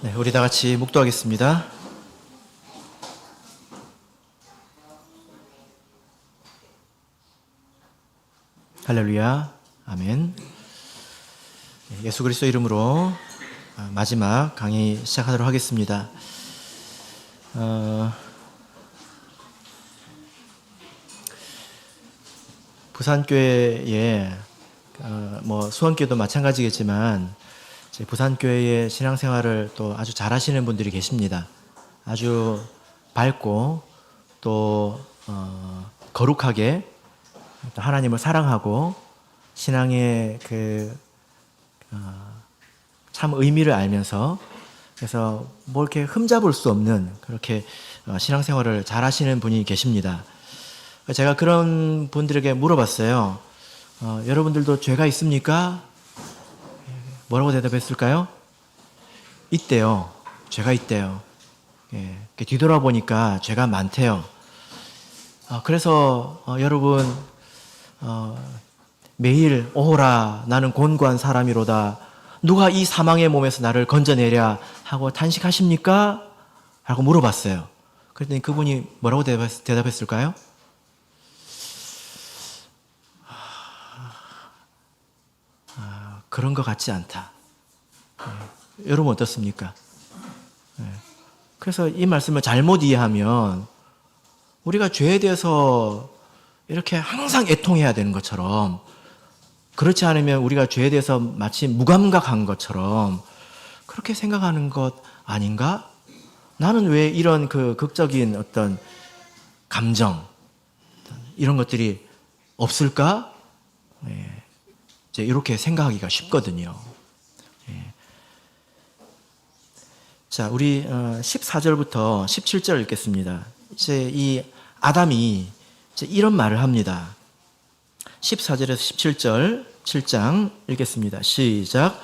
네, 우리 다 같이 묵도하겠습니다. 할렐루야, 아멘. 예수 그리스도 이름으로 마지막 강의 시작하도록 하겠습니다. 부산교회에 수원교회도 마찬가지겠지만 부산교회의 신앙생활을 또 아주 잘하시는 분들이 계십니다. 아주 밝고 또 거룩하게 하나님을 사랑하고 신앙의 참 의미를 알면서 그래서 뭐 이렇게 흠잡을 수 없는 그렇게 신앙생활을 잘하시는 분이 계십니다. 제가 그런 분들에게 물어봤어요. 여러분들도 죄가 있습니까? 뭐라고 대답했을까요? 있대요. 죄가 있대요. 뒤돌아보니까 죄가 많대요. 그래서 여러분 매일 오호라 나는 곤고한 사람이로다. 누가 이 사망의 몸에서 나를 건져내랴 하고 탄식하십니까? 라고 물어봤어요. 그랬더니 그분이 뭐라고 대답했을까요? 그런 것 같지 않다. 여러분 어떻습니까? 그래서 이 말씀을 잘못 이해하면 우리가 죄에 대해서 이렇게 항상 애통해야 되는 것처럼, 그렇지 않으면 우리가 죄에 대해서 마치 무감각한 것처럼 그렇게 생각하는 것 아닌가? 나는 왜 이런 극적인 어떤 감정 이런 것들이 없을까? 이렇게 생각하기가 쉽거든요. 자, 우리 14절부터 17절 읽겠습니다. 이제 이 아담이 이제 이런 말을 합니다. 14절에서 17절 7장 읽겠습니다. 시작.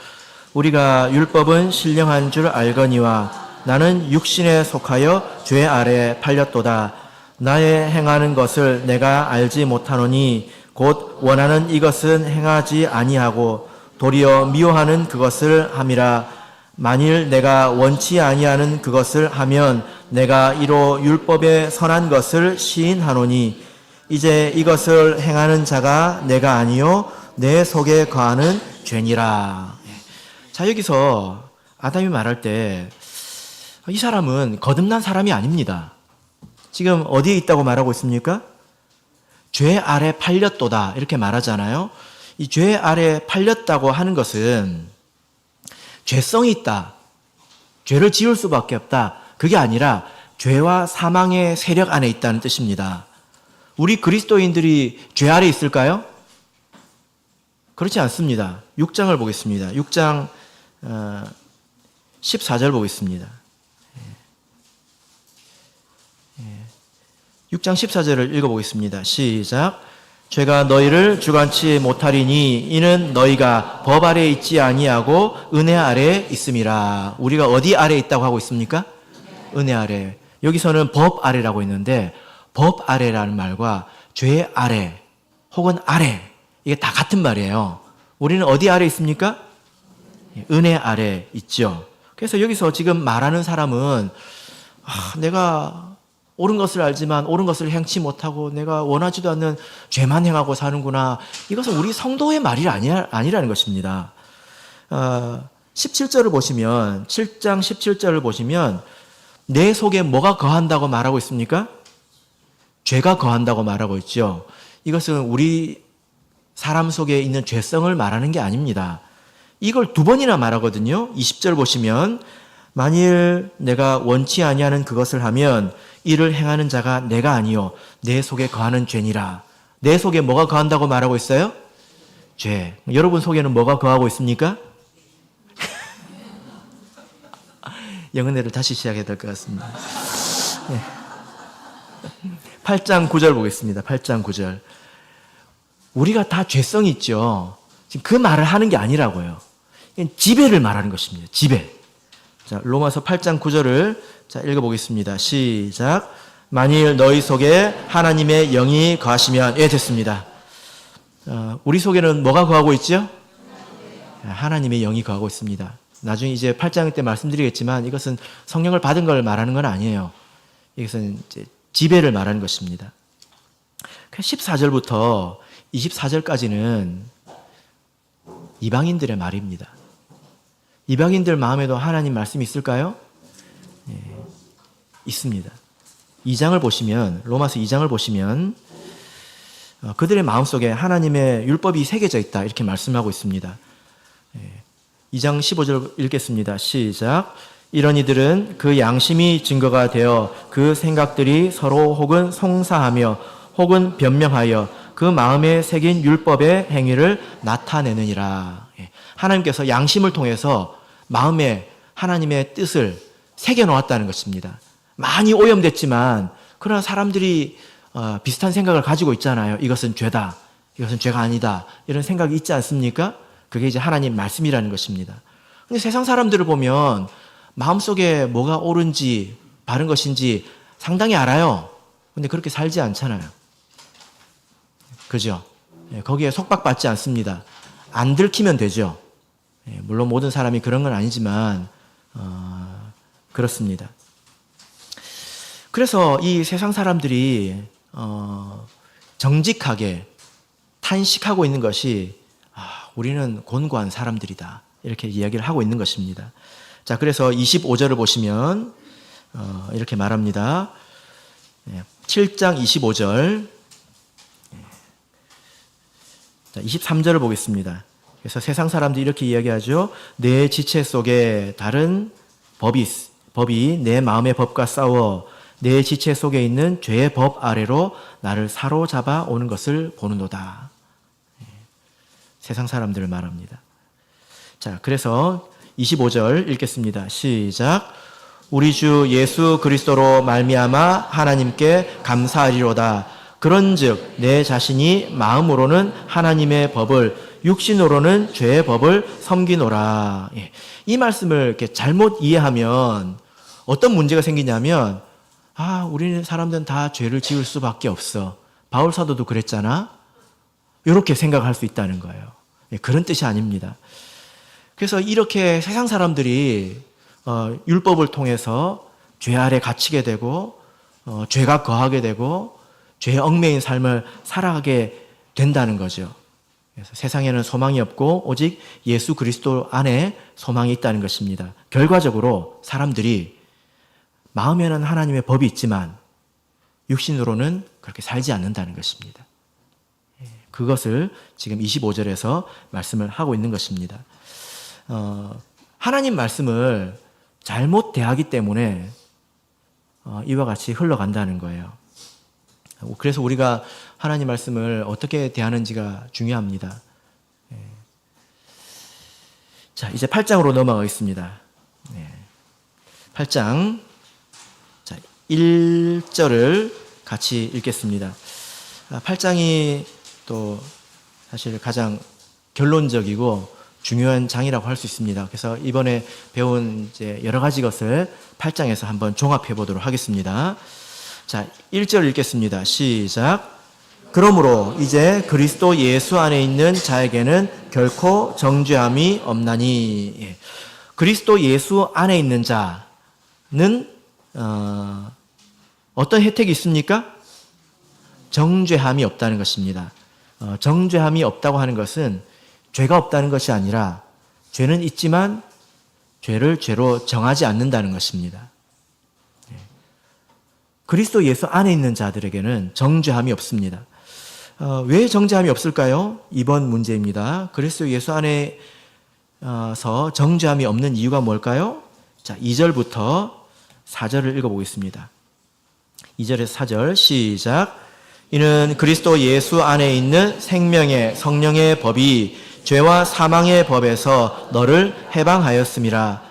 우리가 율법은 신령한 줄 알거니와 나는 육신에 속하여 죄 아래에 팔렸도다. 나의 행하는 것을 내가 알지 못하노니 곧 원하는 이것은 행하지 아니하고 도리어 미워하는 그것을 함이라. 만일 내가 원치 아니하는 그것을 하면 내가 이로 율법의 선한 것을 시인하노니 이제 이것을 행하는 자가 내가 아니요 내 속에 거하는 죄니라. 자, 여기서 아담이 말할 때 이 사람은 거듭난 사람이 아닙니다. 지금 어디에 있다고 말하고 있습니까? 죄 아래 팔렸도다 이렇게 말하잖아요. 이 죄 아래 팔렸다고 하는 것은 죄성이 있다, 죄를 지을 수밖에 없다, 그게 아니라 죄와 사망의 세력 안에 있다는 뜻입니다. 우리 그리스도인들이 죄 아래 있을까요? 그렇지 않습니다. 6장을 보겠습니다. 6장 14절 보겠습니다. 6장 14절을 읽어보겠습니다. 시작. 죄가 너희를 주관치 못하리니 이는 너희가 법 아래에 있지 아니하고 은혜 아래에 있음이라. 우리가 어디 아래에 있다고 하고 있습니까? 은혜 아래. 여기서는 법 아래라고 했는데 법 아래라는 말과 죄 아래 혹은 아래 이게 다 같은 말이에요. 우리는 어디 아래 있습니까? 은혜 아래 있죠. 그래서 여기서 지금 말하는 사람은 내가 옳은 것을 알지만 옳은 것을 행치 못하고 내가 원하지도 않는 죄만 행하고 사는구나. 이것은 우리 성도의 말이 아니라는 것입니다. 17절을 보시면 7장 17절을 보시면 내 속에 뭐가 거한다고 말하고 있습니까? 죄가 거한다고 말하고 있죠. 이것은 우리 사람 속에 있는 죄성을 말하는 게 아닙니다. 이걸 두 번이나 말하거든요. 20절 보시면 만일 내가 원치 아니하는 그것을 하면 이를 행하는 자가 내가 아니요 내 속에 거하는 죄니라. 내 속에 뭐가 거한다고 말하고 있어요? 죄. 여러분 속에는 뭐가 거하고 있습니까? 영은혜를 다시 시작해야 될 것 같습니다. 8장 9절 보겠습니다. 8장 9절. 우리가 다 죄성이 있죠. 지금 그 말을 하는 게 아니라고요. 지배를 말하는 것입니다. 지배. 자, 로마서 8장 9절을 읽어보겠습니다. 시작. 만일 너희 속에 하나님의 영이 거하시면 됐습니다. 우리 속에는 뭐가 거하고 있죠? 하나님의 영이 거하고 있습니다. 나중에 이제 8장 때 말씀드리겠지만 이것은 성령을 받은 걸 말하는 건 아니에요. 이것은 이제 지배를 말하는 것입니다. 14절부터 24절까지는 이방인들의 말입니다. 이방인들 마음에도 하나님 말씀이 있을까요? 예, 있습니다. 2장을 보시면, 로마서 2장을 보시면 그들의 마음속에 하나님의 율법이 새겨져 있다 이렇게 말씀하고 있습니다. 2장 15절 읽겠습니다. 시작. 이런 이들은 그 양심이 증거가 되어 그 생각들이 서로 혹은 송사하며 혹은 변명하여 그 마음에 새긴 율법의 행위를 나타내느니라. 하나님께서 양심을 통해서 마음에 하나님의 뜻을 새겨놓았다는 것입니다. 많이 오염됐지만 그러나 사람들이 비슷한 생각을 가지고 있잖아요. 이것은 죄다, 이것은 죄가 아니다, 이런 생각이 있지 않습니까? 그게 이제 하나님 말씀이라는 것입니다. 근데 세상 사람들을 보면 마음속에 뭐가 옳은지 바른 것인지 상당히 알아요. 근데 그렇게 살지 않잖아요. 그죠? 거기에 속박받지 않습니다. 안 들키면 되죠. 물론 모든 사람이 그런 건 아니지만 그렇습니다. 그래서 이 세상 사람들이 정직하게 탄식하고 있는 것이 우리는 곤고한 사람들이다 이렇게 이야기를 하고 있는 것입니다. 자, 그래서 25절을 보시면 이렇게 말합니다. 7장 25절 23절을 보겠습니다. 그래서 세상 사람들이 이렇게 이야기하죠. 내 지체 속에 다른 법이 내 마음의 법과 싸워 내 지체 속에 있는 죄의 법 아래로 나를 사로잡아 오는 것을 보는도다. 세상 사람들을 말합니다. 자, 그래서 25절 읽겠습니다. 시작. 우리 주 예수 그리스도로 말미암아 하나님께 감사하리로다. 그런즉 내 자신이 마음으로는 하나님의 법을 육신으로는 죄의 법을 섬기노라. 이 말씀을 이렇게 잘못 이해하면 어떤 문제가 생기냐면 우리는 사람들은 다 죄를 지을 수밖에 없어. 바울 사도도 그랬잖아. 이렇게 생각할 수 있다는 거예요. 그런 뜻이 아닙니다. 그래서 이렇게 세상 사람들이 율법을 통해서 죄 아래 갇히게 되고 죄가 거하게 되고 죄에 얽매인 삶을 살아가게 된다는 거죠. 그래서 세상에는 소망이 없고 오직 예수 그리스도 안에 소망이 있다는 것입니다. 결과적으로 사람들이 마음에는 하나님의 법이 있지만 육신으로는 그렇게 살지 않는다는 것입니다. 그것을 지금 25절에서 말씀을 하고 있는 것입니다. 하나님 말씀을 잘못 대하기 때문에 이와 같이 흘러간다는 거예요. 그래서 우리가 하나님 말씀을 어떻게 대하는지가 중요합니다. 자, 이제 8장으로 넘어가겠습니다. 8장 1절을 같이 읽겠습니다. 8장이 또 사실 가장 결론적이고 중요한 장이라고 할 수 있습니다. 그래서 이번에 배운 이제 여러 가지 것을 8장에서 한번 종합해 보도록 하겠습니다. 자, 1절 읽겠습니다. 시작. 그러므로 이제 그리스도 예수 안에 있는 자에게는 결코 정죄함이 없나니. 그리스도 예수 안에 있는 자는 어떤 혜택이 있습니까? 정죄함이 없다는 것입니다. 정죄함이 없다고 하는 것은 죄가 없다는 것이 아니라 죄는 있지만 죄를 죄로 정하지 않는다는 것입니다. 그리스도 예수 안에 있는 자들에게는 정죄함이 없습니다. 왜 정죄함이 없을까요? 2번 문제입니다. 그리스도 예수 안에서 정죄함이 없는 이유가 뭘까요? 자, 2절부터 4절을 읽어보겠습니다. 2절에서 4절 시작. 이는 그리스도 예수 안에 있는 생명의 성령의 법이 죄와 사망의 법에서 너를 해방하였음이라.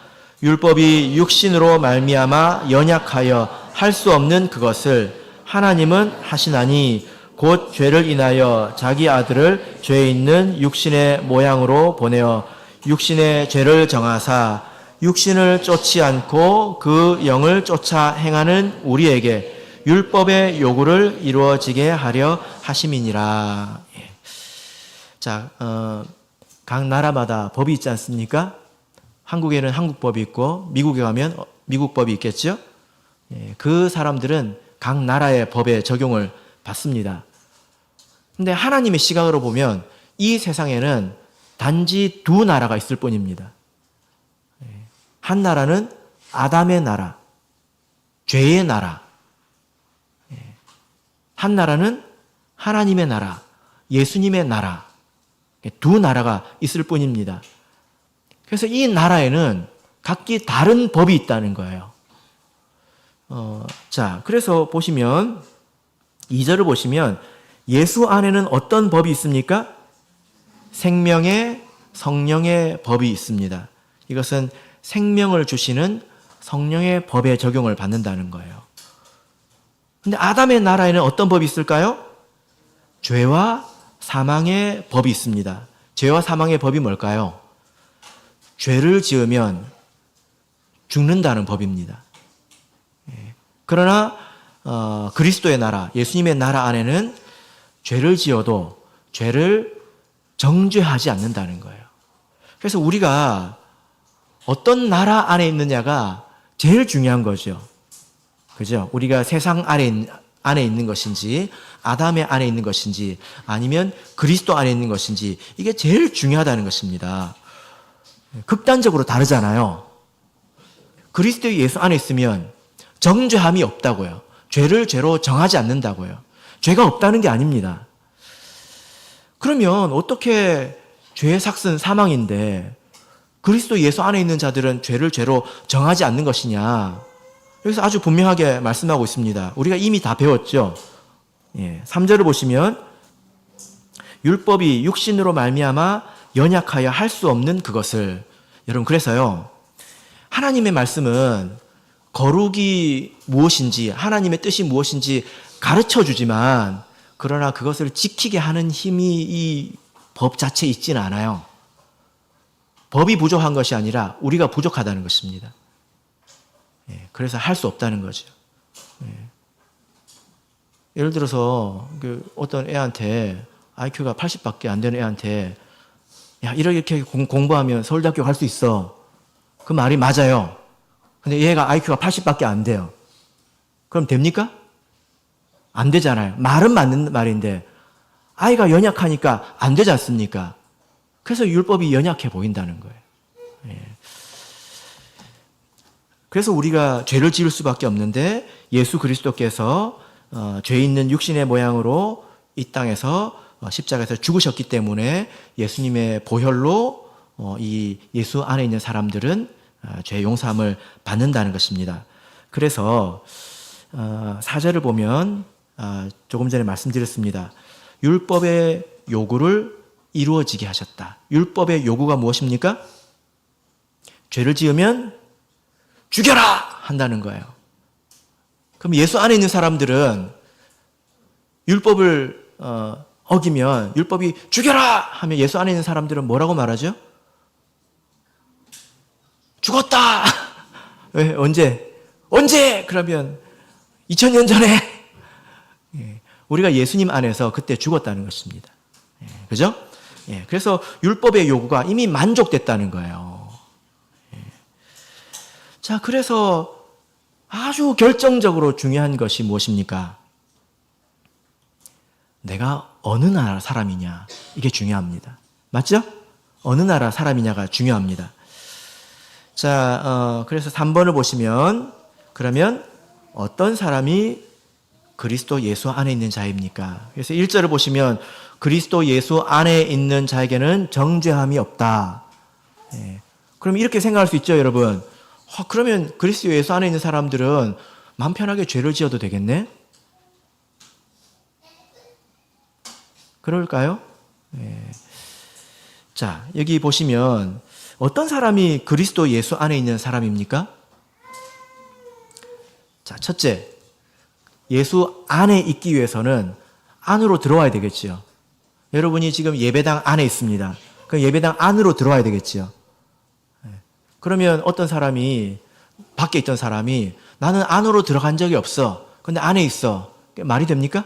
율법이 육신으로 말미암아 연약하여 할 수 없는 그것을 하나님은 하시나니 곧 죄를 인하여 자기 아들을 죄 있는 육신의 모양으로 보내어 육신의 죄를 정하사 육신을 쫓지 않고 그 영을 쫓아 행하는 우리에게 율법의 요구를 이루어지게 하려 하심이니라. 자, 각 나라마다 법이 있지 않습니까? 한국에는 한국법이 있고 미국에 가면 미국법이 있겠죠. 그 사람들은 각 나라의 법에 적용을 받습니다. 근데 하나님의 시각으로 보면 이 세상에는 단지 두 나라가 있을 뿐입니다. 한 나라는 아담의 나라, 죄의 나라. 한 나라는 하나님의 나라, 예수님의 나라. 두 나라가 있을 뿐입니다. 그래서 이 나라에는 각기 다른 법이 있다는 거예요. 자, 그래서 보시면 2절을 보시면 예수 안에는 어떤 법이 있습니까? 생명의 성령의 법이 있습니다. 이것은 생명을 주시는 성령의 법에 적용을 받는다는 거예요. 근데 아담의 나라에는 어떤 법이 있을까요? 죄와 사망의 법이 있습니다. 죄와 사망의 법이 뭘까요? 죄를 지으면 죽는다는 법입니다. 그러나 그리스도의 나라, 예수님의 나라 안에는 죄를 지어도 죄를 정죄하지 않는다는 거예요. 그래서 우리가 어떤 나라 안에 있느냐가 제일 중요한 거죠. 그죠? 우리가 세상 안에 있는 것인지, 아담의 안에 있는 것인지, 아니면 그리스도 안에 있는 것인지, 이게 제일 중요하다는 것입니다. 극단적으로 다르잖아요. 그리스도 예수 안에 있으면 정죄함이 없다고요. 죄를 죄로 정하지 않는다고요. 죄가 없다는 게 아닙니다. 그러면 어떻게 죄의 삭은 사망인데 그리스도 예수 안에 있는 자들은 죄를 죄로 정하지 않는 것이냐? 여기서 아주 분명하게 말씀하고 있습니다. 우리가 이미 다 배웠죠. 3절을 보시면 율법이 육신으로 말미암아 연약하여 할 수 없는 그것을. 여러분, 그래서요, 하나님의 말씀은 거룩이 무엇인지, 하나님의 뜻이 무엇인지 가르쳐 주지만, 그러나 그것을 지키게 하는 힘이 이 법 자체에 있지는 않아요. 법이 부족한 것이 아니라 우리가 부족하다는 것입니다. 그래서 할 수 없다는 거죠. 예를 들어서 어떤 애한테 IQ가 80밖에 안 되는 애한테 야, 이렇게 공부하면 서울대학교 갈 수 있어. 그 말이 맞아요. 근데 얘가 IQ가 80밖에 안 돼요. 그럼 됩니까? 안 되잖아요. 말은 맞는 말인데 아이가 연약하니까 안 되지 않습니까? 그래서 율법이 연약해 보인다는 거예요. 그래서 우리가 죄를 지을 수밖에 없는데 예수 그리스도께서 죄 있는 육신의 모양으로 이 땅에서 십자가에서 죽으셨기 때문에 예수님의 보혈로 이 예수 안에 있는 사람들은 죄 용서함을 받는다는 것입니다. 그래서 4절을 보면 조금 전에 말씀드렸습니다. 율법의 요구를 이루어지게 하셨다. 율법의 요구가 무엇입니까? 죄를 지으면 죽여라! 한다는 거예요. 그럼 예수 안에 있는 사람들은 율법을 어기면 율법이 죽여라! 하면 예수 안에 있는 사람들은 뭐라고 말하죠? 죽었다! 왜? 언제? 그러면 2000년 전에 우리가 예수님 안에서 그때 죽었다는 것입니다. 그죠? 그래서 율법의 요구가 이미 만족됐다는 거예요. 자, 그래서 아주 결정적으로 중요한 것이 무엇입니까? 내가 어느 나라 사람이냐, 이게 중요합니다. 맞죠? 어느 나라 사람이냐가 중요합니다. 자, 그래서 3번을 보시면, 그러면 어떤 사람이 그리스도 예수 안에 있는 자입니까? 그래서 1절을 보시면 그리스도 예수 안에 있는 자에게는 정죄함이 없다. 그럼 이렇게 생각할 수 있죠, 여러분. 그러면 그리스도 예수 안에 있는 사람들은 마음 편하게 죄를 지어도 되겠네? 그럴까요? 자, 여기 보시면 어떤 사람이 그리스도 예수 안에 있는 사람입니까? 자, 첫째, 예수 안에 있기 위해서는 안으로 들어와야 되겠지요. 여러분이 지금 예배당 안에 있습니다. 그럼 예배당 안으로 들어와야 되겠지요. 그러면 어떤 사람이, 밖에 있던 사람이 나는 안으로 들어간 적이 없어. 근데 안에 있어. 말이 됩니까?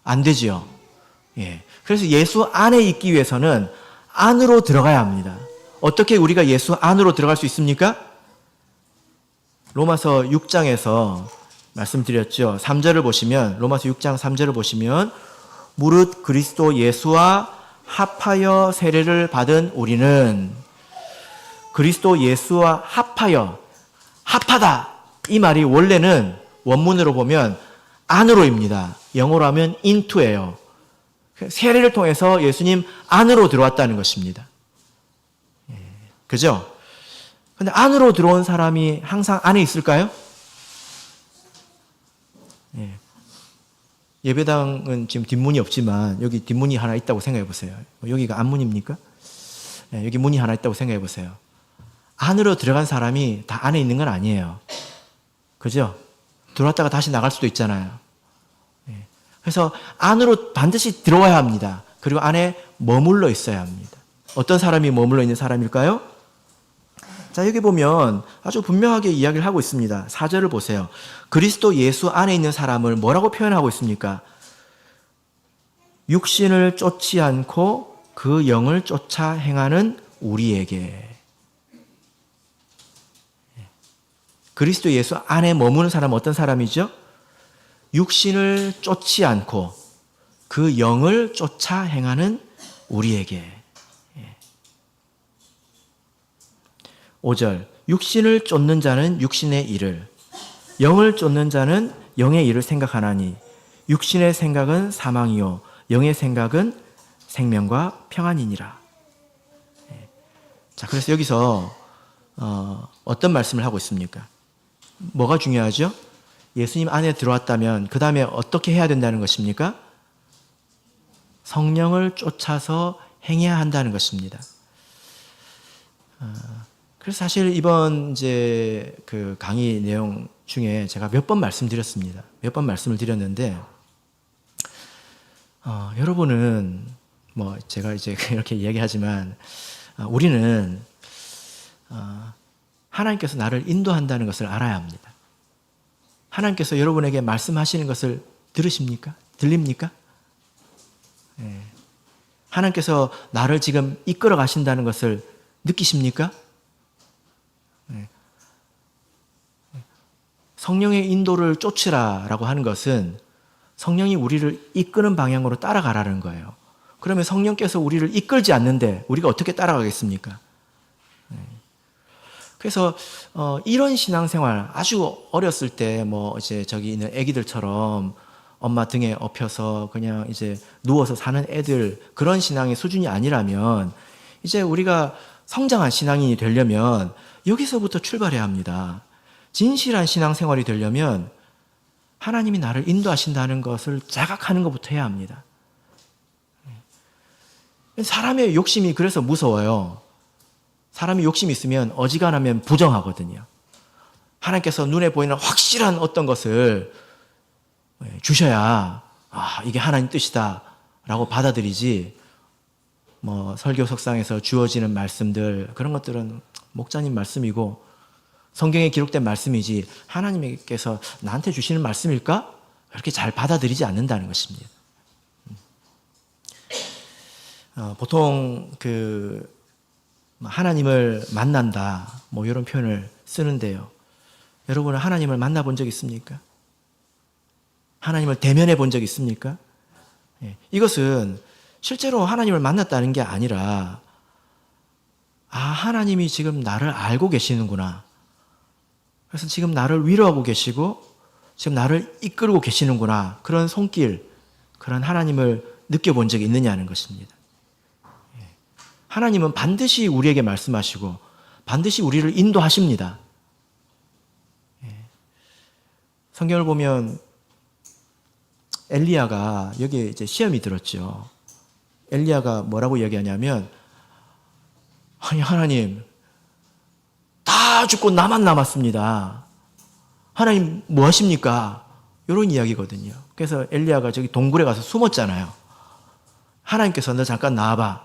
안 되지요. 그래서 예수 안에 있기 위해서는 안으로 들어가야 합니다. 어떻게 우리가 예수 안으로 들어갈 수 있습니까? 로마서 6장에서 말씀드렸죠. 3절을 보시면, 로마서 6장 3절을 보시면, 무릇 그리스도 예수와 합하여 세례를 받은 우리는, 그리스도 예수와 합하다. 이 말이 원래는 원문으로 보면 안으로입니다. 영어로 하면 into예요. 세례를 통해서 예수님 안으로 들어왔다는 것입니다. 그죠? 근데 안으로 들어온 사람이 항상 안에 있을까요? 예배당은 지금 뒷문이 없지만 여기 뒷문이 하나 있다고 생각해 보세요. 여기가 앞문입니까? 여기 문이 하나 있다고 생각해 보세요. 안으로 들어간 사람이 다 안에 있는 건 아니에요. 그죠? 들어왔다가 다시 나갈 수도 있잖아요. 그래서 안으로 반드시 들어와야 합니다. 그리고 안에 머물러 있어야 합니다. 어떤 사람이 머물러 있는 사람일까요? 자, 여기 보면 아주 분명하게 이야기를 하고 있습니다. 4절을 보세요. 그리스도 예수 안에 있는 사람을 뭐라고 표현하고 있습니까? 육신을 쫓지 않고 그 영을 쫓아 행하는 우리에게. 그리스도 예수 안에 머무는 사람은 어떤 사람이죠? 육신을 쫓지 않고 그 영을 쫓아 행하는 우리에게. 5절, 육신을 쫓는 자는 육신의 일을, 영을 쫓는 자는 영의 일을 생각하나니 육신의 생각은 사망이요 영의 생각은 생명과 평안이니라. 자, 그래서 여기서 어떤 말씀을 하고 있습니까? 뭐가 중요하죠? 예수님 안에 들어왔다면 그 다음에 어떻게 해야 된다는 것입니까? 성령을 쫓아서 행해야 한다는 것입니다. 그래서 사실 이번 이제 그 강의 내용 중에 제가 몇 번 말씀드렸습니다. 몇 번 말씀을 드렸는데, 여러분은 뭐 제가 이제 이렇게 이야기하지만, 우리는 하나님께서 나를 인도한다는 것을 알아야 합니다. 하나님께서 여러분에게 말씀하시는 것을 들으십니까? 들립니까? 네. 하나님께서 나를 지금 이끌어 가신다는 것을 느끼십니까? 네. 성령의 인도를 쫓으라라고 하는 것은 성령이 우리를 이끄는 방향으로 따라가라는 거예요. 그러면 성령께서 우리를 이끌지 않는데 우리가 어떻게 따라가겠습니까? 네. 그래서 이런 신앙생활, 아주 어렸을 때 뭐 이제 저기 있는 애기들처럼 엄마 등에 엎혀서 그냥 이제 누워서 사는 애들, 그런 신앙의 수준이 아니라면 이제 우리가 성장한 신앙인이 되려면 여기서부터 출발해야 합니다. 진실한 신앙생활이 되려면 하나님이 나를 인도하신다는 것을 자각하는 것부터 해야 합니다. 사람의 욕심이 그래서 무서워요. 사람이 욕심이 있으면 어지간하면 부정하거든요. 하나님께서 눈에 보이는 확실한 어떤 것을 주셔야 이게 하나님 뜻이다 라고 받아들이지, 뭐 설교 석상에서 주어지는 말씀들, 그런 것들은 목자님 말씀이고 성경에 기록된 말씀이지 하나님께서 나한테 주시는 말씀일까? 그렇게 잘 받아들이지 않는다는 것입니다. 보통 하나님을 만난다, 뭐 이런 표현을 쓰는데요. 여러분은 하나님을 만나본 적 있습니까? 하나님을 대면해 본 적 있습니까? 이것은 실제로 하나님을 만났다는 게 아니라, 하나님이 지금 나를 알고 계시는구나. 그래서 지금 나를 위로하고 계시고 지금 나를 이끌고 계시는구나. 그런 손길, 그런 하나님을 느껴본 적이 있느냐는 것입니다. 하나님은 반드시 우리에게 말씀하시고 반드시 우리를 인도하십니다. 성경을 보면 엘리야가 여기에 이제 시험이 들었죠. 엘리야가 뭐라고 얘기하냐면, 아니 하나님 다 죽고 나만 남았습니다. 하나님 뭐 하십니까? 이런 이야기거든요. 그래서 엘리야가 저기 동굴에 가서 숨었잖아요. 하나님께서 너 잠깐 나와봐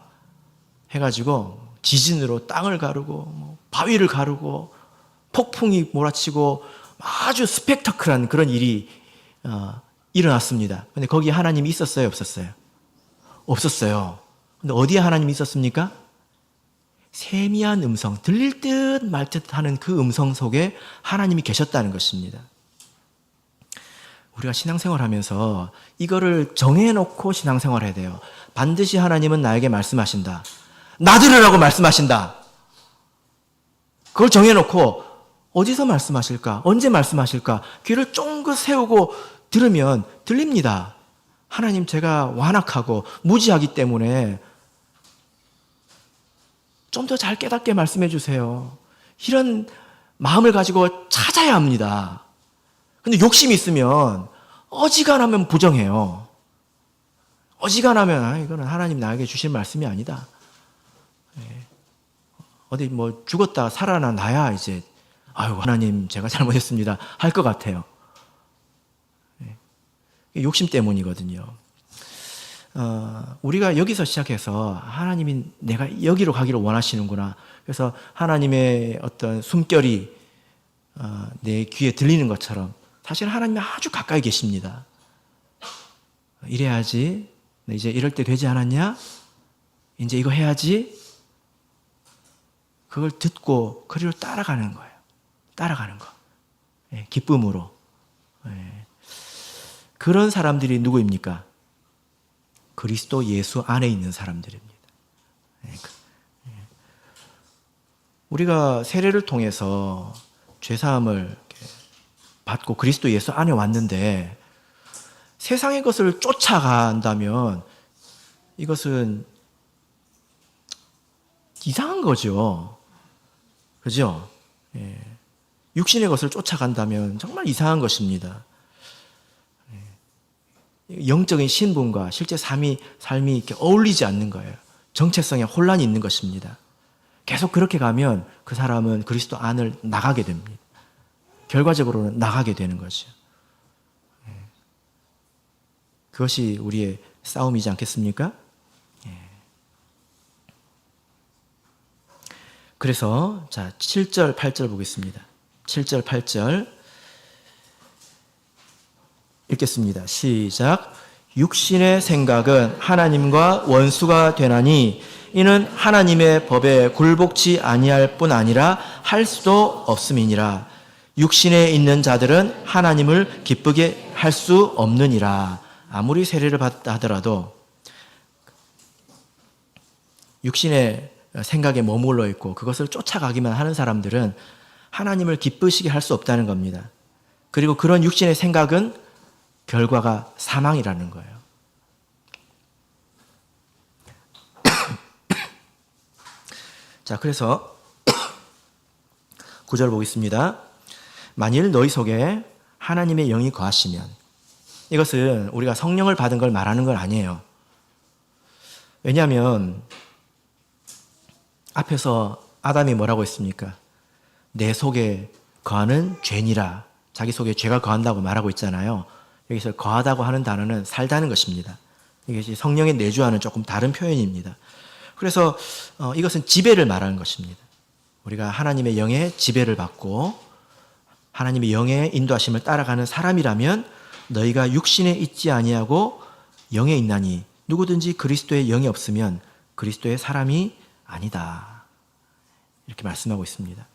해가지고 지진으로 땅을 가르고 바위를 가르고 폭풍이 몰아치고 아주 스펙타클한 그런 일이 일어났습니다. 근데 거기에 하나님이 있었어요, 없었어요? 없었어요. 근데 어디에 하나님이 있었습니까? 세미한 음성, 들릴 듯 말 듯 하는 그 음성 속에 하나님이 계셨다는 것입니다. 우리가 신앙생활 하면서 이거를 정해놓고 신앙생활 해야 돼요. 반드시 하나님은 나에게 말씀하신다. 나 들으라고 말씀하신다. 그걸 정해놓고 어디서 말씀하실까? 언제 말씀하실까? 귀를 쫑긋 세우고 들으면 들립니다. 하나님, 제가 완악하고 무지하기 때문에 좀 더 잘 깨닫게 말씀해 주세요. 이런 마음을 가지고 찾아야 합니다. 근데 욕심이 있으면 어지간하면 부정해요. 어지간하면 이거는 하나님 나에게 주신 말씀이 아니다. 어디 뭐 죽었다 살아나야 이제 아유 하나님 제가 잘못했습니다 할 것 같아요. 욕심 때문이거든요. 우리가 여기서 시작해서 하나님이 내가 여기로 가기를 원하시는구나. 그래서 하나님의 어떤 숨결이 내 귀에 들리는 것처럼 사실 하나님이 아주 가까이 계십니다. 이래야지. 이제 이럴 때 되지 않았냐? 이제 이거 해야지. 그걸 듣고 그리로 따라가는 거예요. 따라가는 거. 기쁨으로. 그런 사람들이 누구입니까? 그리스도 예수 안에 있는 사람들입니다. 우리가 세례를 통해서 죄사함을 받고 그리스도 예수 안에 왔는데 세상의 것을 쫓아간다면 이것은 이상한 거죠. 그죠? 육신의 것을 쫓아간다면 정말 이상한 것입니다. 영적인 신분과 실제 삶이 이렇게 어울리지 않는 거예요. 정체성에 혼란이 있는 것입니다. 계속 그렇게 가면 그 사람은 그리스도 안을 나가게 됩니다. 결과적으로는 나가게 되는 거죠. 그것이 우리의 싸움이지 않겠습니까? 그래서 자 7절, 8절 보겠습니다. 7절, 8절 읽겠습니다. 시작. 육신의 생각은 하나님과 원수가 되나니 이는 하나님의 법에 굴복치 아니할 뿐 아니라 할 수도 없음이니라. 육신에 있는 자들은 하나님을 기쁘게 할 수 없느니라. 아무리 세례를 받다 하더라도 육신의 생각에 머물러 있고 그것을 쫓아가기만 하는 사람들은 하나님을 기쁘시게 할 수 없다는 겁니다. 그리고 그런 육신의 생각은 결과가 사망이라는 거예요. 자, 그래서 9절 보겠습니다. 만일 너희 속에 하나님의 영이 거하시면, 이것은 우리가 성령을 받은 걸 말하는 건 아니에요. 왜냐하면 앞에서 아담이 뭐라고 했습니까? 내 속에 거하는 죄니라. 자기 속에 죄가 거한다고 말하고 있잖아요. 여기서 거하다고 하는 단어는 살다는 것입니다. 이것이 성령의 내주와는 조금 다른 표현입니다. 그래서 이것은 지배를 말하는 것입니다. 우리가 하나님의 영의 지배를 받고 하나님의 영의 인도하심을 따라가는 사람이라면 너희가 육신에 있지 아니하고 영에 있나니 누구든지 그리스도의 영이 없으면 그리스도의 사람이 아니다. 이렇게 말씀하고 있습니다.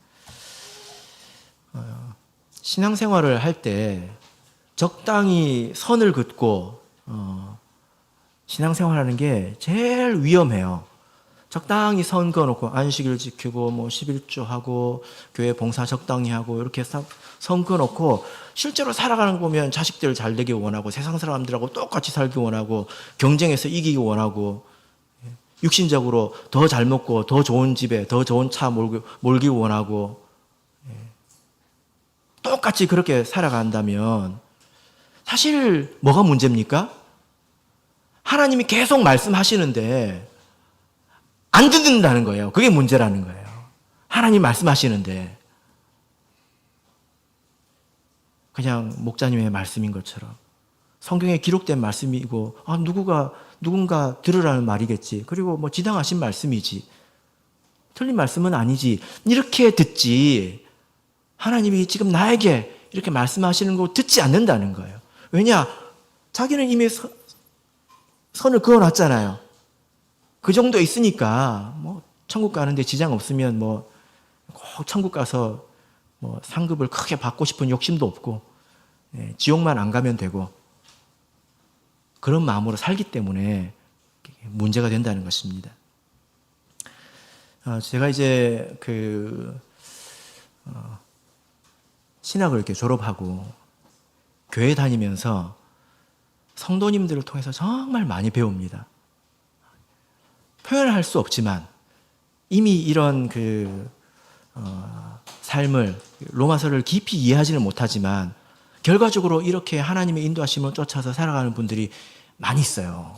신앙생활을 할 때 적당히 선을 긋고 신앙생활하는 게 제일 위험해요. 적당히 선 그어놓고 안식일 지키고 뭐 11조 하고 교회 봉사 적당히 하고 이렇게 선 그어놓고 실제로 살아가는 거 보면 자식들 잘 되기 원하고 세상 사람들하고 똑같이 살기 원하고 경쟁해서 이기기 원하고 육신적으로 더 잘 먹고 더 좋은 집에 더 좋은 차 몰기 원하고 똑같이 그렇게 살아간다면 사실 뭐가 문제입니까? 하나님이 계속 말씀하시는데 안 듣는다는 거예요. 그게 문제라는 거예요. 하나님 말씀하시는데 그냥 목자님의 말씀인 것처럼 성경에 기록된 말씀이고 누군가 들으라는 말이겠지. 그리고 뭐 지당하신 말씀이지. 틀린 말씀은 아니지. 이렇게 듣지. 하나님이 지금 나에게 이렇게 말씀하시는 거 듣지 않는다는 거예요. 왜냐? 자기는 이미 선을 그어놨잖아요. 그 정도 있으니까 뭐 천국 가는데 지장 없으면 뭐 꼭 천국 가서 뭐 상급을 크게 받고 싶은 욕심도 없고, 지옥만 안 가면 되고, 그런 마음으로 살기 때문에 문제가 된다는 것입니다. 제가 이제 신학을 이렇게 졸업하고 교회 다니면서 성도님들을 통해서 정말 많이 배웁니다. 표현할 수 없지만 이미 이런 삶을, 로마서를 깊이 이해하지는 못하지만 결과적으로 이렇게 하나님의 인도하심을 쫓아서 살아가는 분들이 많이 있어요.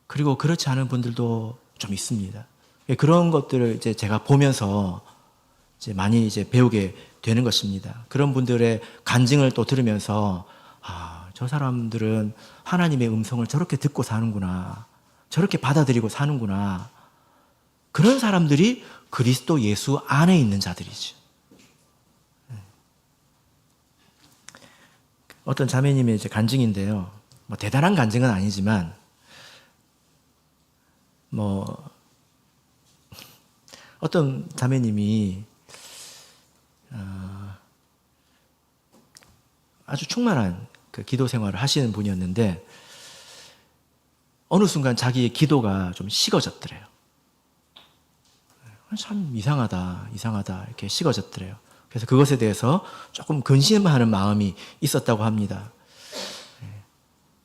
그리고 그렇지 않은 분들도 좀 있습니다. 그런 것들을 이제 제가 보면서 이제 많이 이제 배우게 되는 것입니다. 그런 분들의 간증을 또 들으면서, 저 사람들은 하나님의 음성을 저렇게 듣고 사는구나, 저렇게 받아들이고 사는구나. 그런 사람들이 그리스도 예수 안에 있는 자들이죠. 어떤 자매님의 이제 간증인데요. 뭐 대단한 간증은 아니지만, 어떤 자매님이 아주 충만한 기도 생활을 하시는 분이었는데 어느 순간 자기의 기도가 좀 식어졌더래요. 참 이상하다 이렇게 식어졌더래요. 그래서 그것에 대해서 조금 근심하는 마음이 있었다고 합니다.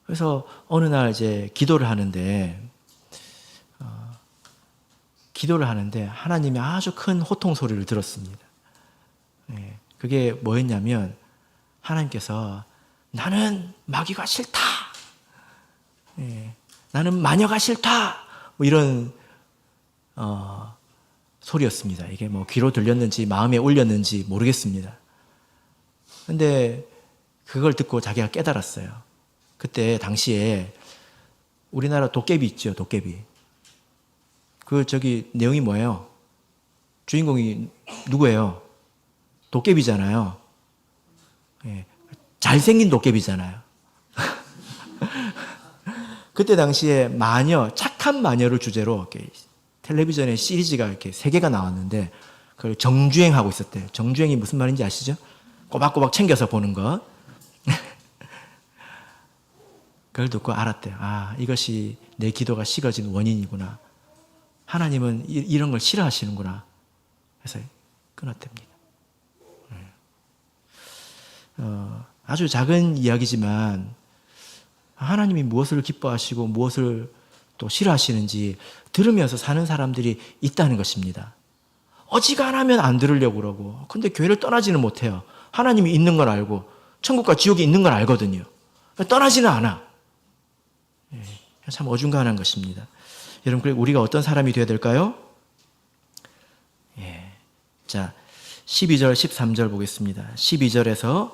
그래서 어느 날 이제 기도를 하는데 하나님이 아주 큰 호통 소리를 들었습니다. 그게 뭐였냐면, 하나님께서 나는 마귀가 싫다, 나는 마녀가 싫다, 뭐 이런 소리였습니다. 이게 뭐 귀로 들렸는지 마음에 울렸는지 모르겠습니다. 근데 그걸 듣고 자기가 깨달았어요. 그때 당시에 우리나라 도깨비 있죠, 도깨비. 내용이 뭐예요? 주인공이 누구예요? 도깨비잖아요. 잘생긴 도깨비잖아요. 그때 당시에 착한 마녀를 주제로 이렇게 텔레비전에 시리즈가 이렇게 3개가 나왔는데, 그걸 정주행하고 있었대요. 정주행이 무슨 말인지 아시죠? 꼬박꼬박 챙겨서 보는 것. 그걸 듣고 알았대요. 이것이 내 기도가 식어진 원인이구나. 하나님은 이런 걸 싫어하시는구나. 그래서 끊었답니다. 아주 작은 이야기지만 하나님이 무엇을 기뻐하시고 무엇을 또 싫어하시는지 들으면서 사는 사람들이 있다는 것입니다. 어지간하면 안 들으려고 그러고, 근데 교회를 떠나지는 못해요. 하나님이 있는 걸 알고 천국과 지옥이 있는 걸 알거든요. 떠나지는 않아. 참 어중간한 것입니다. 여러분, 그리고 우리가 어떤 사람이 되어야 될까요? 자, 12절, 13절 보겠습니다. 12절에서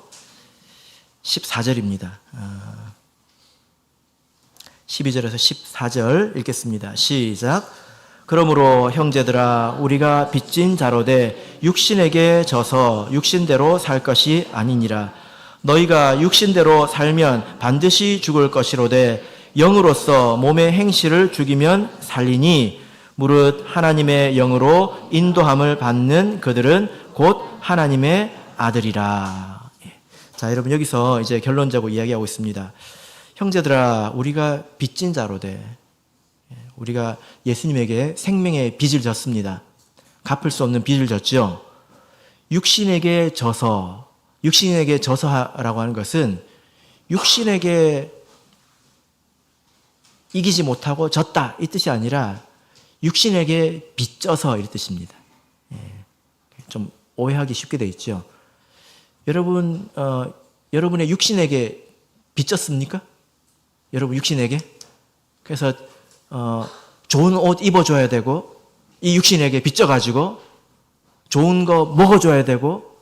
14절입니다. 12절에서 14절 읽겠습니다. 시작. 그러므로 형제들아, 우리가 빚진 자로되 육신에게 져서 육신대로 살 것이 아니니라. 너희가 육신대로 살면 반드시 죽을 것이로되 영으로서 몸의 행실을 죽이면 살리니, 무릇 하나님의 영으로 인도함을 받는 그들은 곧 하나님의 아들이라. 자, 여러분, 여기서 이제 결론적으로 이야기하고 있습니다. 형제들아, 우리가 빚진 자로되, 우리가 예수님에게 생명의 빚을 졌습니다. 갚을 수 없는 빚을 졌죠. 육신에게 져서라고 하는 것은 육신에게 이기지 못하고 졌다 이 뜻이 아니라 육신에게 빚져서 이 뜻입니다. 좀 오해하기 쉽게 돼 있죠. 여러분, 여러분의 육신에게 빚졌습니까? 여러분 육신에게? 그래서 좋은 옷 입어줘야 되고, 이 육신에게 빚져가지고 좋은 거 먹어줘야 되고,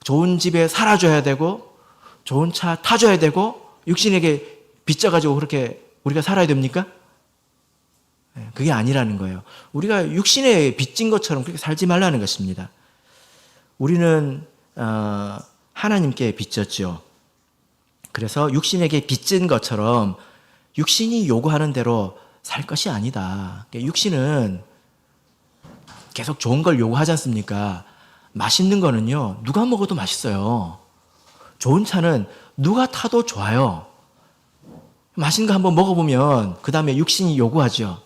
좋은 집에 살아줘야 되고, 좋은 차 타줘야 되고, 육신에게 빚져가지고 그렇게 우리가 살아야 됩니까? 그게 아니라는 거예요. 우리가 육신에 빚진 것처럼 그렇게 살지 말라는 것입니다. 우리는 하나님께 빚졌죠. 그래서 육신에게 빚진 것처럼 육신이 요구하는 대로 살 것이 아니다. 육신은 계속 좋은 걸 요구하지 않습니까? 맛있는 거는요, 누가 먹어도 맛있어요. 좋은 차는 누가 타도 좋아요. 맛있는 거 한번 먹어보면 그 다음에 육신이 요구하죠.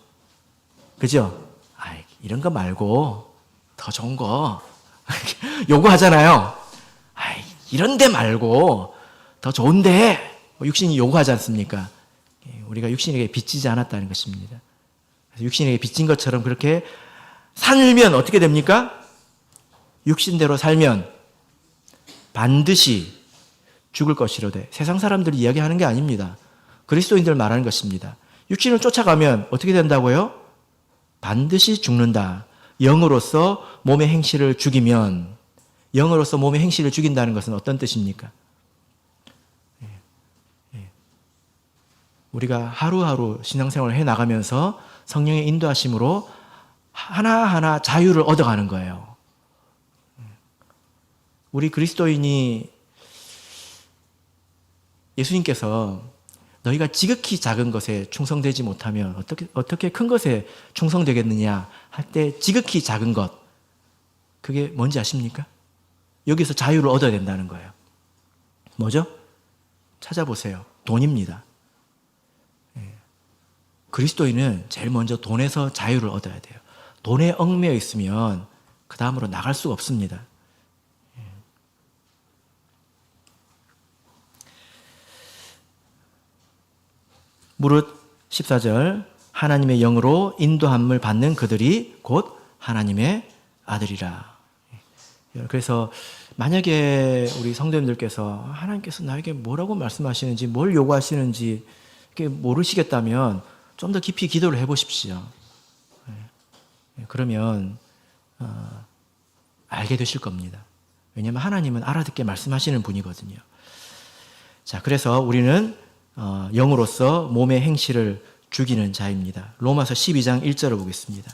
그죠? 아이, 이런 거 말고 더 좋은 거 요구하잖아요. 아이, 이런 데 말고 더 좋은데 육신이 요구하지 않습니까? 우리가 육신에게 빚지지 않았다는 것입니다. 그래서 육신에게 빚진 것처럼 그렇게 살면 어떻게 됩니까? 육신대로 살면 반드시 죽을 것이로되. 세상 사람들이 이야기하는 게 아닙니다. 그리스도인들 말하는 것입니다. 육신을 쫓아가면 어떻게 된다고요? 반드시 죽는다. 영으로서 몸의 행실을 죽이면, 영으로서 몸의 행실을 죽인다는 것은 어떤 뜻입니까? 우리가 하루하루 신앙생활을 해나가면서 성령의 인도하심으로 하나하나 자유를 얻어가는 거예요. 우리 그리스도인이 예수님께서 너희가 지극히 작은 것에 충성되지 못하면 어떻게 큰 것에 충성되겠느냐 할 때 지극히 작은 것, 그게 뭔지 아십니까? 여기서 자유를 얻어야 된다는 거예요. 뭐죠? 찾아보세요. 돈입니다. 그리스도인은 제일 먼저 돈에서 자유를 얻어야 돼요. 돈에 얽매여 있으면 그 다음으로 나갈 수가 없습니다. 무릇 14절 하나님의 영으로 인도함을 받는 그들이 곧 하나님의 아들이라. 그래서 만약에 우리 성도님들께서 하나님께서 나에게 뭐라고 말씀하시는지, 뭘 요구하시는지 모르시겠다면 좀 더 깊이 기도를 해보십시오. 그러면 알게 되실 겁니다. 왜냐하면 하나님은 알아듣게 말씀하시는 분이거든요. 자, 그래서 우리는 영으로서 몸의 행실을 죽이는 자입니다. 로마서 12장 1절을 보겠습니다.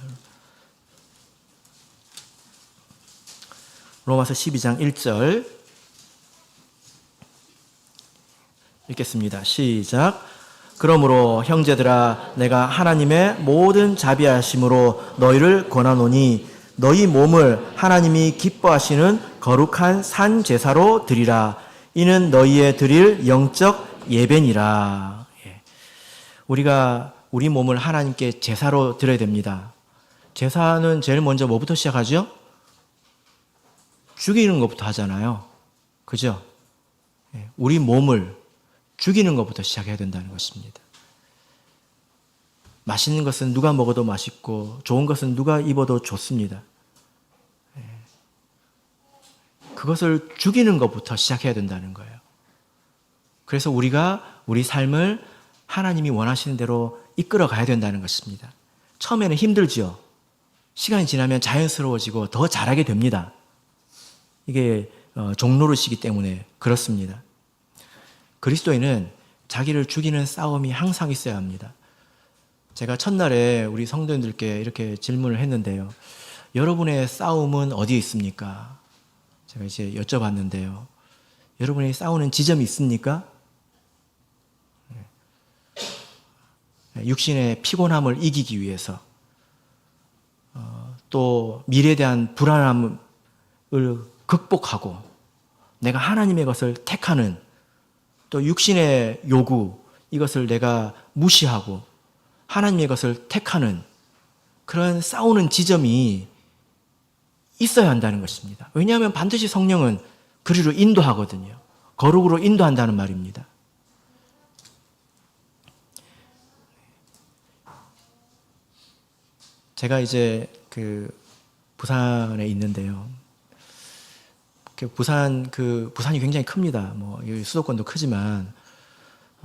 로마서 12장 1절 읽겠습니다. 시작. 그러므로 형제들아 내가 하나님의 모든 자비하심으로 너희를 권하노니 너희 몸을 하나님이 기뻐하시는 거룩한 산 제사로 드리라. 이는 너희의 드릴 영적 예배니라. 우리가 우리 몸을 하나님께 제사로 드려야 됩니다. 제사는 제일 먼저 뭐부터 시작하죠? 죽이는 것부터 하잖아요. 그죠? 우리 몸을 죽이는 것부터 시작해야 된다는 것입니다. 맛있는 것은 누가 먹어도 맛있고 좋은 것은 누가 입어도 좋습니다. 그것을 죽이는 것부터 시작해야 된다는 거예요. 그래서 우리가 우리 삶을 하나님이 원하시는 대로 이끌어 가야 된다는 것입니다. 처음에는 힘들죠. 시간이 지나면 자연스러워지고 더 잘하게 됩니다. 이게 종노릇이기 때문에 그렇습니다. 그리스도인은 자기를 죽이는 싸움이 항상 있어야 합니다. 제가 첫날에 우리 성도님들께 이렇게 질문을 했는데요. 여러분의 싸움은 어디에 있습니까? 제가 이제 여쭤봤는데요. 여러분이 싸우는 지점이 있습니까? 육신의 피곤함을 이기기 위해서, 또 미래에 대한 불안함을 극복하고 내가 하나님의 것을 택하는, 또 육신의 요구, 이것을 내가 무시하고 하나님의 것을 택하는 그런 싸우는 지점이 있어야 한다는 것입니다. 왜냐하면 반드시 성령은 그리로 인도하거든요. 거룩으로 인도한다는 말입니다. 제가 이제 부산에 있는데요. 부산이 굉장히 큽니다. 여기 수도권도 크지만,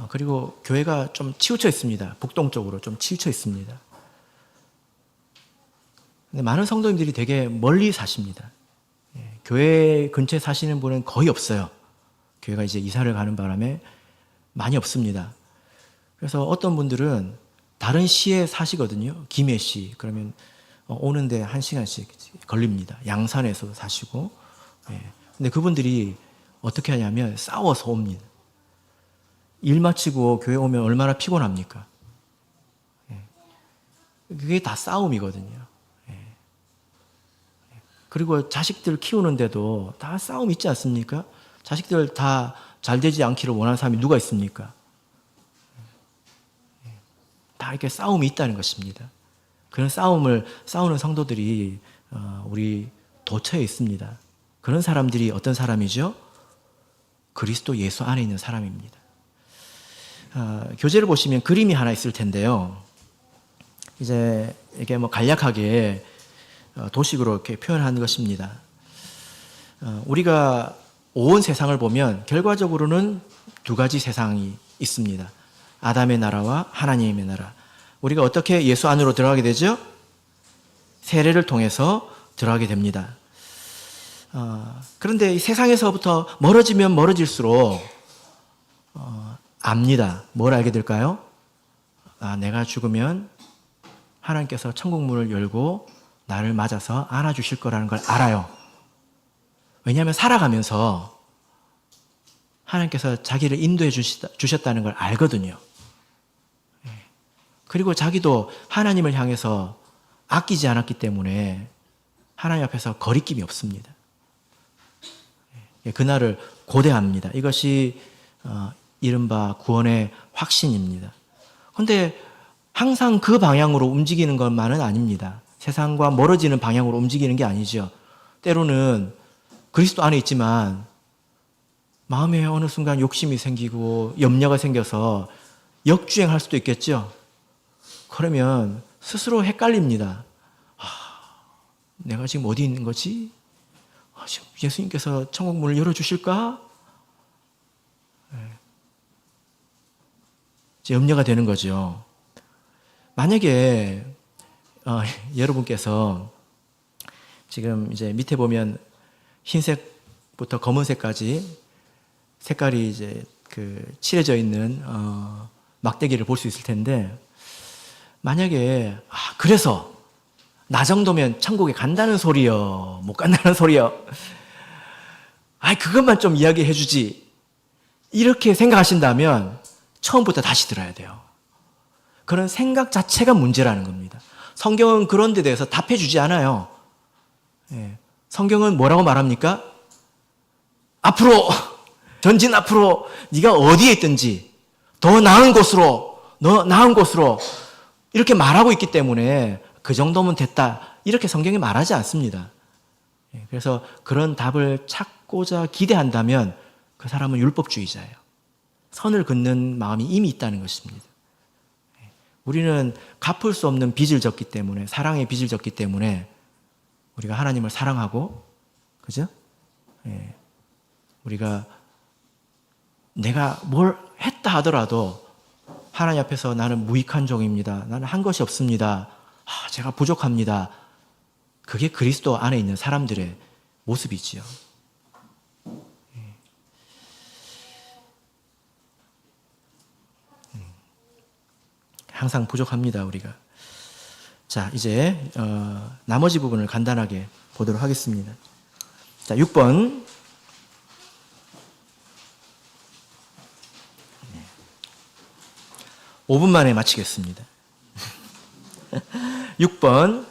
그리고 교회가 좀 치우쳐 있습니다. 북동쪽으로 좀 치우쳐 있습니다. 근데 많은 성도님들이 되게 멀리 사십니다. 교회 근처에 사시는 분은 거의 없어요. 교회가 이제 이사를 가는 바람에 많이 없습니다. 그래서 어떤 분들은 다른 시에 사시거든요. 김해시. 그러면 오는데 1시간씩 걸립니다. 양산에서 사시고. 근데 그분들이 어떻게 하냐면 싸워서 옵니다. 일 마치고 교회 오면 얼마나 피곤합니까? 그게 다 싸움이거든요. 그리고 자식들 키우는데도 다 싸움 있지 않습니까? 자식들 다 잘 되지 않기를 원하는 사람이 누가 있습니까? 다 이렇게 싸움이 있다는 것입니다. 그런 싸움을 싸우는 성도들이 우리 도처에 있습니다. 그런 사람들이 어떤 사람이죠? 그리스도 예수 안에 있는 사람입니다. 교재를 보시면 그림이 하나 있을 텐데요. 이제 이게 뭐 간략하게 도식으로 이렇게 표현한 것입니다. 우리가 온 세상을 보면 결과적으로는 두 가지 세상이 있습니다. 아담의 나라와 하나님의 나라. 우리가 어떻게 예수 안으로 들어가게 되죠? 세례를 통해서 들어가게 됩니다. 그런데 이 세상에서부터 멀어지면 멀어질수록 압니다. 뭘 알게 될까요? 내가 죽으면 하나님께서 천국 문을 열고 나를 맞아서 안아주실 거라는 걸 알아요. 왜냐하면 살아가면서 하나님께서 자기를 인도해 주셨다는 걸 알거든요. 그리고 자기도 하나님을 향해서 아끼지 않았기 때문에 하나님 앞에서 거리낌이 없습니다. 그날을 고대합니다. 이것이 이른바 구원의 확신입니다. 그런데 항상 그 방향으로 움직이는 것만은 아닙니다. 세상과 멀어지는 방향으로 움직이는 게 아니죠. 때로는 그리스도 안에 있지만 마음에 어느 순간 욕심이 생기고 염려가 생겨서 역주행할 수도 있겠죠. 그러면 스스로 헷갈립니다. 내가 지금 어디 있는 거지? 지금 예수님께서 천국 문을 열어주실까? 이제 염려가 되는 거죠. 만약에 여러분께서 지금 이제 밑에 보면 흰색부터 검은색까지 색깔이 이제 칠해져 있는 막대기를 볼 수 있을 텐데, 만약에 그래서 나 정도면 천국에 간다는 소리요, 못 간다는 소리요, 그것만 좀 이야기해 주지, 이렇게 생각하신다면 처음부터 다시 들어야 돼요. 그런 생각 자체가 문제라는 겁니다. 성경은 그런 데 대해서 답해 주지 않아요. 성경은 뭐라고 말합니까? 앞으로, 전진 앞으로, 네가 어디에 있든지 더 나은 곳으로, 이렇게 말하고 있기 때문에 그 정도면 됐다, 이렇게 성경이 말하지 않습니다. 그래서 그런 답을 찾고자 기대한다면 그 사람은 율법주의자예요. 선을 긋는 마음이 이미 있다는 것입니다. 우리는 갚을 수 없는 빚을 졌기 때문에, 사랑의 빚을 졌기 때문에 우리가 하나님을 사랑하고, 그죠? 우리가 내가 뭘 했다 하더라도 하나님 앞에서 나는 무익한 종입니다, 나는 한 것이 없습니다, 제가 부족합니다, 그게 그리스도 안에 있는 사람들의 모습이지요. 항상 부족합니다, 우리가. 자, 이제 나머지 부분을 간단하게 보도록 하겠습니다. 자, 6번. 5분 만에 마치겠습니다. 6번.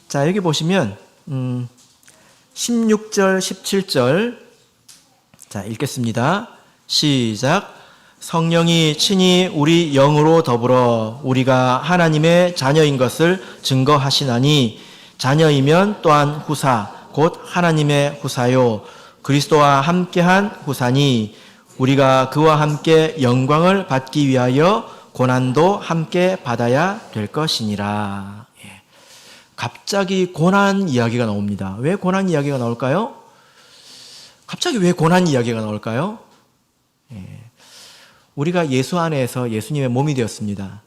자, 여기 보시면 16절, 17절. 자, 읽겠습니다. 시작. 성령이 친히 우리 영으로 더불어 우리가 하나님의 자녀인 것을 증거하시나니, 자녀이면 또한 후사, 곧 하나님의 후사요, 그리스도와 함께한 후사니, 우리가 그와 함께 영광을 받기 위하여 고난도 함께 받아야 될 것이니라. 갑자기 고난 이야기가 나옵니다. 왜 고난 이야기가 나올까요? 갑자기 왜 고난 이야기가 나올까요? 우리가 예수 안에서 예수님의 몸이 되었습니다.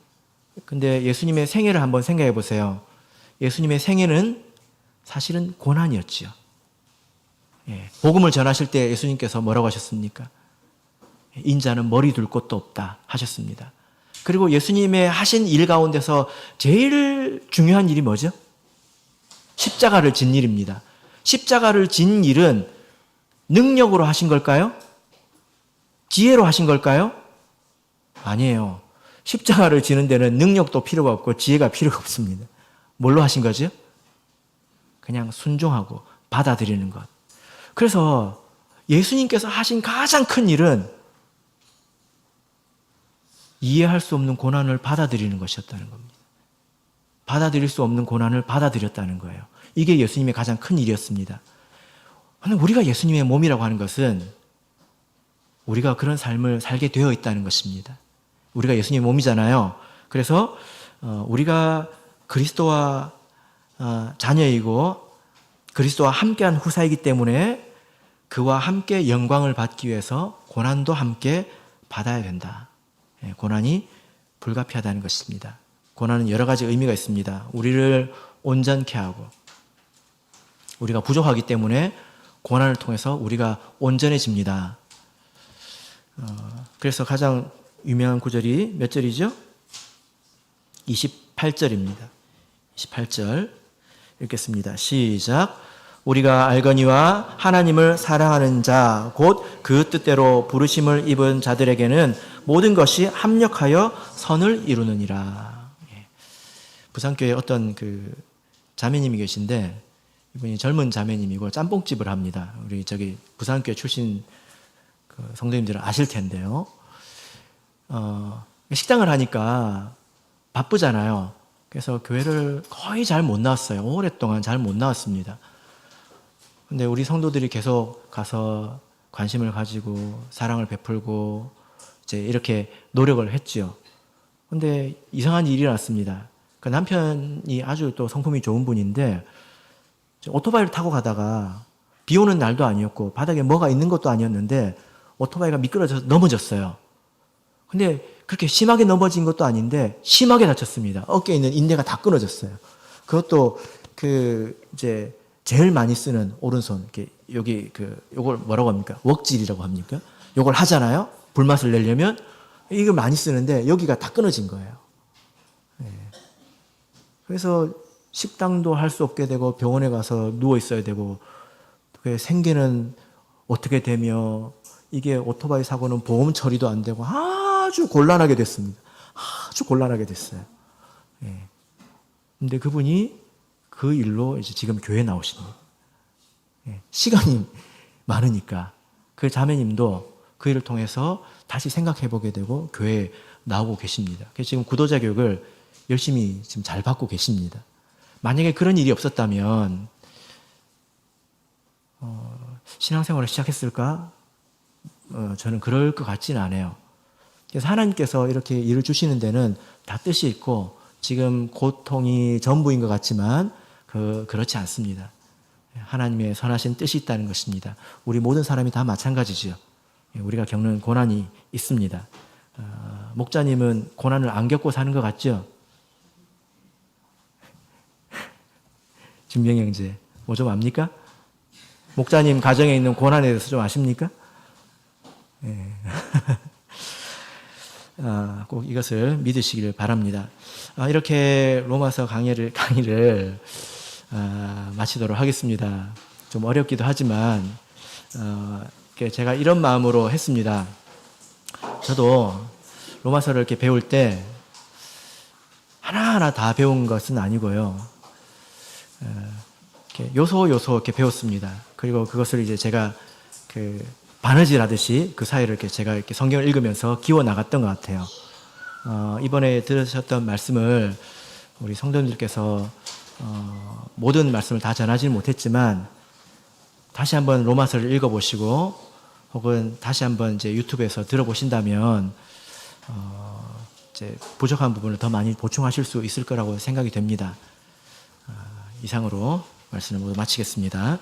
근데 예수님의 생애를 한번 생각해 보세요. 예수님의 생애는 사실은 고난이었지요. 복음을 전하실 때 예수님께서 뭐라고 하셨습니까? 인자는 머리 둘 곳도 없다 하셨습니다. 그리고 예수님의 하신 일 가운데서 제일 중요한 일이 뭐죠? 십자가를 진 일입니다. 십자가를 진 일은 능력으로 하신 걸까요? 지혜로 하신 걸까요? 아니에요. 십자가를 지는 데는 능력도 필요가 없고 지혜가 필요가 없습니다. 뭘로 하신 거죠? 그냥 순종하고 받아들이는 것. 그래서 예수님께서 하신 가장 큰 일은 이해할 수 없는 고난을 받아들이는 것이었다는 겁니다. 받아들일 수 없는 고난을 받아들였다는 거예요. 이게 예수님의 가장 큰 일이었습니다. 우리가 예수님의 몸이라고 하는 것은 우리가 그런 삶을 살게 되어 있다는 것입니다. 우리가 예수님의 몸이잖아요. 그래서 우리가 그리스도와 자녀이고 그리스도와 함께한 후사이기 때문에 그와 함께 영광을 받기 위해서 고난도 함께 받아야 된다. 고난이 불가피하다는 것입니다. 고난은 여러 가지 의미가 있습니다. 우리를 온전케 하고 우리가 부족하기 때문에 고난을 통해서 우리가 온전해집니다. 그래서 가장 유명한 구절이 몇 절이죠? 28절입니다. 28절 읽겠습니다. 시작. 우리가 알거니와 하나님을 사랑하는 자, 곧 그 뜻대로 부르심을 입은 자들에게는 모든 것이 합력하여 선을 이루느니라. 부산교회에 어떤 그 자매님이 계신데 이분이 젊은 자매님이고 짬뽕집을 합니다. 우리 부산교회 출신 그 성도님들은 아실 텐데요. 식당을 하니까 바쁘잖아요. 그래서 교회를 거의 잘 못 나왔어요. 오랫동안 잘 못 나왔습니다. 근데 우리 성도들이 계속 가서 관심을 가지고 사랑을 베풀고 이제 이렇게 노력을 했지요. 근데 이상한 일이 났습니다. 그 남편이 아주 또 성품이 좋은 분인데 오토바이를 타고 가다가 비 오는 날도 아니었고 바닥에 뭐가 있는 것도 아니었는데 오토바이가 미끄러져서 넘어졌어요. 근데 그렇게 심하게 넘어진 것도 아닌데 심하게 다쳤습니다. 어깨에 있는 인대가 다 끊어졌어요. 그것도 이제 제일 많이 쓰는 오른손, 이렇게 여기 요걸 뭐라고 합니까? 웍질이라고 합니까? 요걸 하잖아요. 불맛을 내려면 이걸 많이 쓰는데 여기가 다 끊어진 거예요. 그래서 식당도 할 수 없게 되고 병원에 가서 누워 있어야 되고 생계는 어떻게 되며 이게 오토바이 사고는 보험 처리도 안 되고 아주 곤란하게 됐습니다. 아주 곤란하게 됐어요. 근데 그분이 그 일로 이제 지금 교회에 나오십니다. 시간이 많으니까 그 자매님도 그 일을 통해서 다시 생각해 보게 되고 교회에 나오고 계십니다. 그래서 지금 구도자 교육을 열심히 지금 잘 받고 계십니다. 만약에 그런 일이 없었다면 신앙생활을 시작했을까? 저는 그럴 것 같지는 않아요. 그래서 하나님께서 이렇게 일을 주시는 데는 다 뜻이 있고 지금 고통이 전부인 것 같지만 그렇지 않습니다. 하나님의 선하신 뜻이 있다는 것입니다. 우리 모든 사람이 다 마찬가지죠. 우리가 겪는 고난이 있습니다. 목자님은 고난을 안 겪고 사는 것 같죠? 진병 형제, 뭐 좀 압니까? 목자님 가정에 있는 고난에 대해서 좀 아십니까? 꼭 이것을 믿으시기를 바랍니다. 이렇게 로마서 강의를 마치도록 하겠습니다. 좀 어렵기도 하지만 제가 이런 마음으로 했습니다. 저도 로마서를 이렇게 배울 때 하나하나 다 배운 것은 아니고요. 이렇게 요소 이렇게 배웠습니다. 그리고 그것을 이제 제가 바느질 하듯이 그 사이를 제가 이렇게 성경을 읽으면서 기워 나갔던 것 같아요. 이번에 들으셨던 말씀을 우리 성도님들께서 모든 말씀을 다 전하지는 못했지만 다시 한번 로마서를 읽어보시고 혹은 다시 한번 이제 유튜브에서 들어보신다면 이제 부족한 부분을 더 많이 보충하실 수 있을 거라고 생각이 됩니다. 이상으로 말씀을 모두 마치겠습니다.